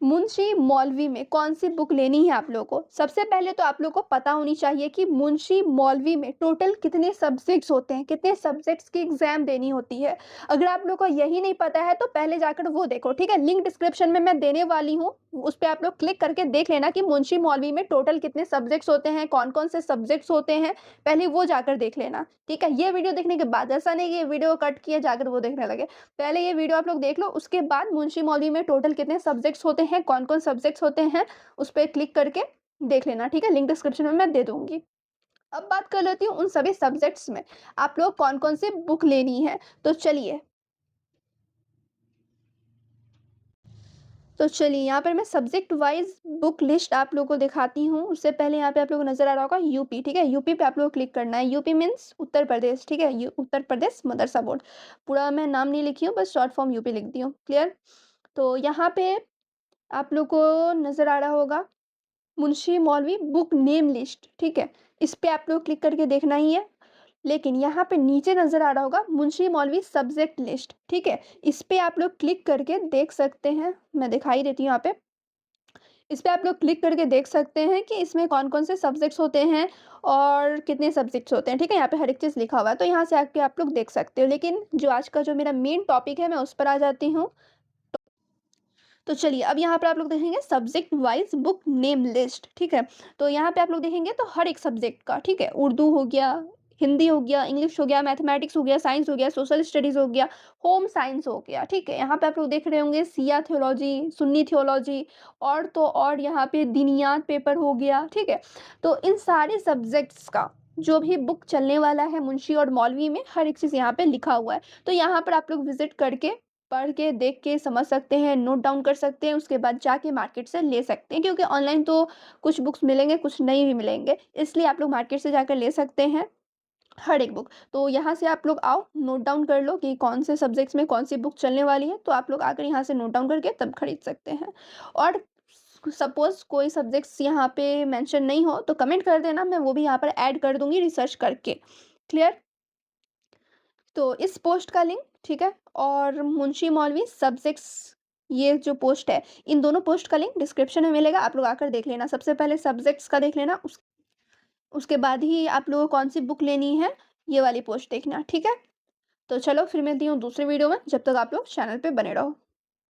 मुंशी मौलवी में कौन सी बुक लेनी है आप लोगों को? सबसे पहले तो आप लोग को पता होनी चाहिए कि मुंशी मौलवी में टोटल कितने सब्जेक्ट्स होते हैं, कितने सब्जेक्ट्स की एग्ज़ाम देनी होती है। अगर आप लोग को यही नहीं पता है तो पहले जाकर वो देखो, ठीक है? लिंक डिस्क्रिप्शन में मैं देने वाली हूँ, उस पे आप लोग क्लिक करके देख लेना कि मुंशी मौलवी में टोटल कितने सब्जेक्ट्स होते हैं, कौन-कौन से सब्जेक्ट्स होते हैं, पहले वो जाकर देख लेना, ठीक है? ये वीडियो देखने के बाद ऐसा नहीं कि ये वीडियो कट किया जाकर वो देखने लगे। पहले ये वीडियो आप लोग देख लो, उसके बाद मुंशी मौलवी में टोटल कितने सब्जेक्ट्स होते हैं, कौन-कौन सब्जेक्ट्स होते हैं, उस पे क्लिक करके देख लेना, ठीक है? लिंक डिस्क्रिप्शन में मैं दे दूँगी। अब बात कर लेती हूँ उन सभी सब्जेक्ट्स में आप लोग कौन-कौन सी बुक लेनी है। तो चलिए यहाँ पर मैं सब्जेक्ट वाइज़ बुक लिस्ट आप लोगों को दिखाती हूँ। उससे पहले यहाँ पे आप लोगों को नज़र आ रहा होगा यूपी, ठीक है? यूपी पे आप लोगों को क्लिक करना है। यूपी मीन्स उत्तर प्रदेश, ठीक है? You Uttar Pradesh Madrasa board. पूरा मैं नाम नहीं लिखी हूँ, बस शॉर्ट फॉर्म यूपी लिख दी हूँ, क्लियर? तो यहाँ पे आप लोग को नज़र आ रहा होगा मुंशी मौलवी बुक नेम लिस्ट, ठीक है? इस पे आप लोग क्लिक करके देखना ही है। लेकिन यहाँ पे नीचे नज़र आ रहा होगा मुंशी मौलवी सब्जेक्ट लिस्ट, ठीक है? इस पे आप लोग क्लिक करके देख सकते हैं, मैं दिखाई देती हूँ यहाँ पे। इस पे आप लोग क्लिक करके देख सकते हैं कि इसमें कौन-कौन से सब्जेक्ट्स होते हैं और कितने सब्जेक्ट्स होते हैं, ठीक है? यहाँ पे हर एक चीज़ लिखा हुआ है, तो यहाँ से आके आप लोग देख सकते हो। लेकिन जो आज का जो मेरा मेन टॉपिक है, मैं उस पर आ जाती हूँ। तो चलिए अब यहाँ पर आप लोग देखेंगे subject wise book name list, ठीक है? तो यहाँ पे आप लोग देखेंगे तो हर एक सब्जेक्ट का, ठीक है? उर्दू हो गया, हिंदी हो गया, इंग्लिश हो गया, मैथमेटिक्स हो गया, साइंस हो गया, सोशल स्टडीज़ हो गया, होम साइंस हो गया, ठीक है? यहाँ पे आप लोग देख रहे होंगे शिया थियोलॉजी, सुन्नी थियोलॉजी और तो और यहाँ पे दीनियात पेपर हो गया, ठीक है? तो इन सारे सब्जेक्ट्स का जो भी बुक चलने वाला है मुंशी और मौलवी में, हर एक चीज़ यहाँ पे लिखा हुआ है। तो यहाँ पर आप लोग विज़िट करके पढ़ के, देख के समझ सकते हैं, नोट डाउन कर सकते हैं, उसके बाद जाके मार्केट से ले सकते हैं क्योंकि ऑनलाइन तो कुछ बुक्स मिलेंगे, कुछ नहीं भी मिलेंगे। इसलिए आप लोग मार्केट से जाकर ले सकते हैं हर एक बुक। तो यहाँ से आप लोग आओ, नोट डाउन कर लो कि कौन से सब्जेक्ट्स में कौन-सी बुक चलने वाली है, तो आप लोग आकर यहाँ से नोट डाउन करके तब खरीद सकते हैं। और सपोज़ कोई सब्जेक्ट्स यहाँ पे मेंशन नहीं हो, तो कमेंट कर देना, मैं वो भी यहाँ पर ऐड कर दूँगी रिसर्च करके। क्लियर? तो इस पोस्ट का लिंक, ठीक है? और मुंशी मौलवी सब्जेक्ट्स ये जो पोस्ट है, इन दोनों पोस्ट का लिंक डिस्क्रिप्शन में मिलेगा, आप लोग आकर देख लेना। सबसे पहले सब्जेक्ट्स का देख लेना, उसके बाद ही आप लोगों को कौन-सी बुक लेनी है, ये वाली पोस्ट देखना, ठीक है? तो चलो फिर मिलती हूँ दूसरी वीडियो में, जब तक आप लोग चैनल पे बने रहो।